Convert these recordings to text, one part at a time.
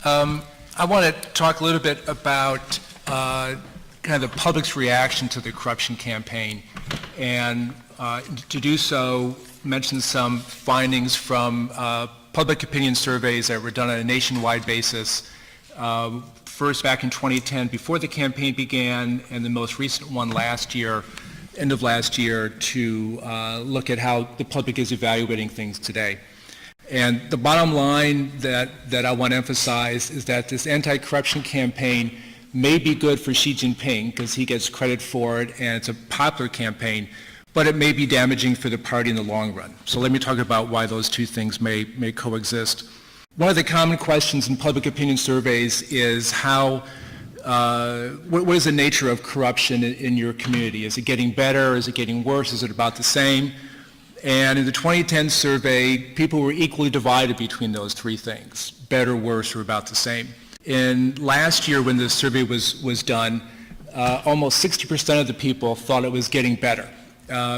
I want to talk a little bit about kind of the public's reaction to the corruption campaign, and to do so, mention some findings from public opinion surveys that were done on a nationwide basis. First back in 2010, before the campaign began, and the most recent one last year, end of last year, to look at how the public is evaluating things today. And the bottom line that I want to emphasize is that this anti-corruption campaign may be good for Xi Jinping because he gets credit for it and it's a popular campaign, but it may be damaging for the party in the long run. So let me talk about why those two things may coexist. One of the common questions in public opinion surveys is what is the nature of corruption in your community? Is it getting better? Is it getting worse? Is it about the same? And in the 2010 survey, people were equally divided between those three things: better, worse, or about the same. In last year, when the survey was done, almost 60% of the people thought it was getting better.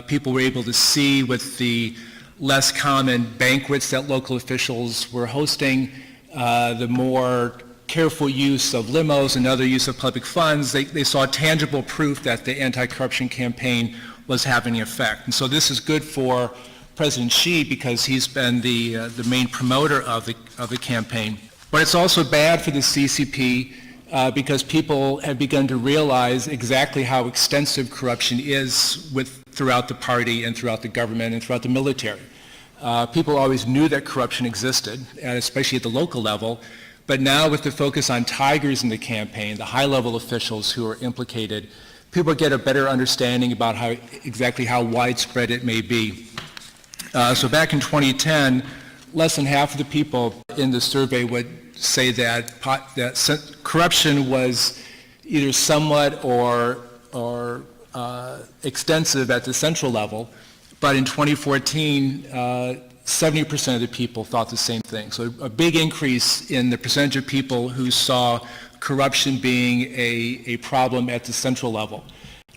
People were able to see with the less common banquets that local officials were hosting, the more careful use of limos and other use of public funds, they saw tangible proof that the anti-corruption campaign was having an effect. And so this is good for President Xi because he's been the main promoter of the campaign. But it's also bad for the CCP because people have begun to realize exactly how extensive corruption is throughout the party and throughout the government and throughout the military. People always knew that corruption existed, and especially at the local level, but now with the focus on tigers in the campaign, the high-level officials who are implicated, people get a better understanding about exactly how widespread it may be. So back in 2010, less than half of the people in the survey would say that corruption was either somewhat or extensive at the central level, but in 2014, 70% of the people thought the same thing. So a big increase in the percentage of people who saw corruption being a problem at the central level.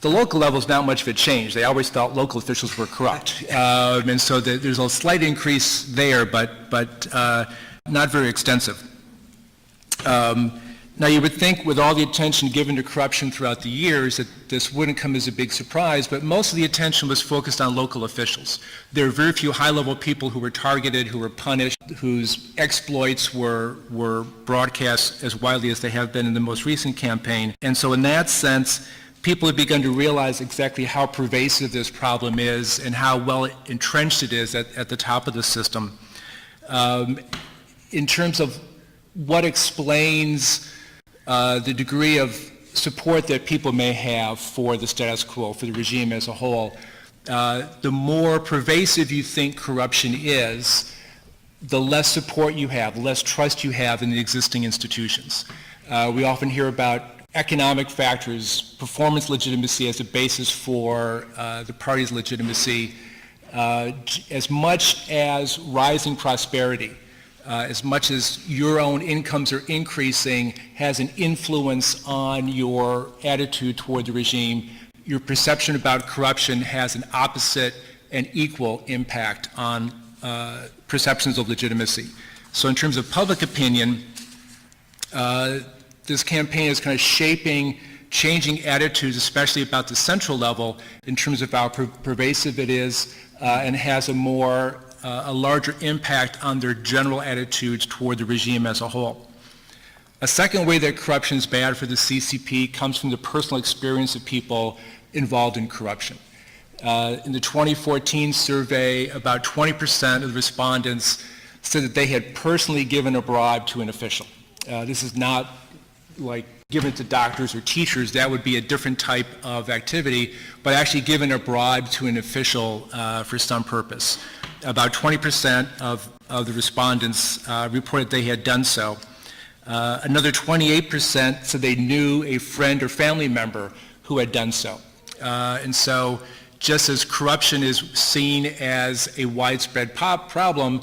The local level is not much of a change. They always thought local officials were corrupt. And so there's a slight increase there, but not very extensive. Now you would think with all the attention given to corruption throughout the years that this wouldn't come as a big surprise, but most of the attention was focused on local officials. There were very few high-level people who were targeted, who were punished, whose exploits were broadcast as widely as they have been in the most recent campaign. And so in that sense, people have begun to realize exactly how pervasive this problem is and how well entrenched it is at the top of the system. In terms of what explains the degree of support that people may have for the status quo, for the regime as a whole, the more pervasive you think corruption is, the less support you have, the less trust you have in the existing institutions. We often hear about economic factors, performance legitimacy as a basis for the party's legitimacy, as much as rising prosperity. As much as your own incomes are increasing has an influence on your attitude toward the regime, your perception about corruption has an opposite and equal impact on perceptions of legitimacy. So in terms of public opinion, this campaign is kind of changing attitudes, especially about the central level, in terms of how pervasive it is, and has a larger impact on their general attitudes toward the regime as a whole. A second way that corruption is bad for the CCP comes from the personal experience of people involved in corruption. In the 2014 survey, about 20% of the respondents said that they had personally given a bribe to an official. This is not like given to doctors or teachers. That would be a different type of activity, but actually given a bribe to an official for some purpose. About 20% of the respondents reported they had done so. Another 28% said they knew a friend or family member who had done so. And so just as corruption is seen as a widespread problem,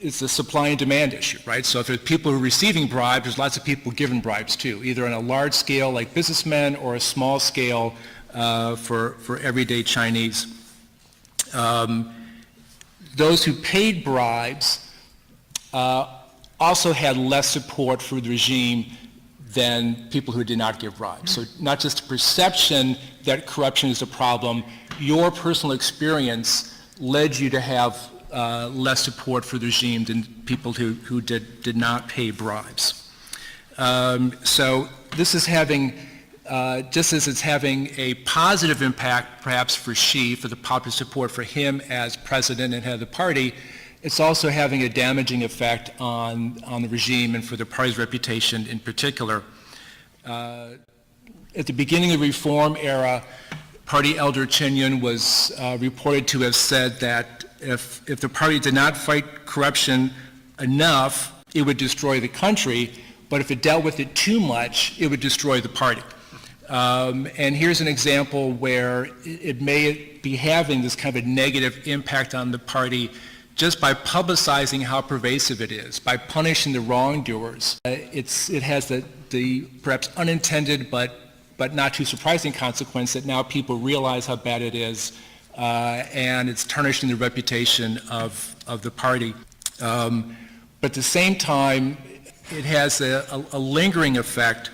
it's a supply and demand issue, right? So if there's people who are receiving bribes, there's lots of people giving bribes too, either on a large scale like businessmen or a small scale for everyday Chinese. Those who paid bribes also had less support for the regime than people who did not give bribes. So not just a perception that corruption is a problem, your personal experience led you to have less support for the regime than people who did not pay bribes. So this is having, just as it's having a positive impact perhaps for Xi, for the popular support for him as president and head of the party, it's also having a damaging effect on the regime and for the party's reputation in particular. At the beginning of the reform era, party elder Chen Yun was reported to have said that if the party did not fight corruption enough, it would destroy the country, but if it dealt with it too much, it would destroy the party. And here's an example where it may be having this kind of a negative impact on the party just by publicizing how pervasive it is, by punishing the wrongdoers. It has the perhaps unintended but not too surprising consequence that now people realize how bad it is, and it's tarnishing the reputation of the party. But at the same time, it has a lingering effect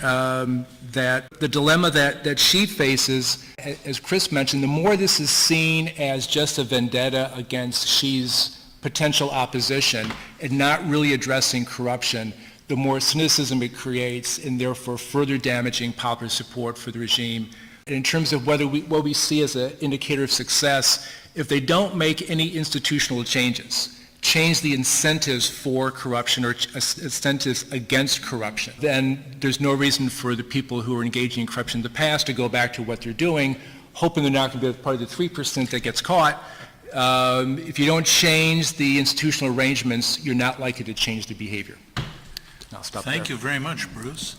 that the dilemma that Xi faces, as Chris mentioned, the more this is seen as just a vendetta against Xi's potential opposition and not really addressing corruption, the more cynicism it creates and therefore further damaging popular support for the regime. And in terms of what we see as an indicator of success, if they don't make any institutional changes, change the incentives for corruption or incentives against corruption, then there's no reason for the people who are engaging in corruption in the past to go back to what they're doing, hoping they're not going to be part of the 3% that gets caught. If you don't change the institutional arrangements, you're not likely to change the behavior. I'll stop there. Thank you very much, Bruce.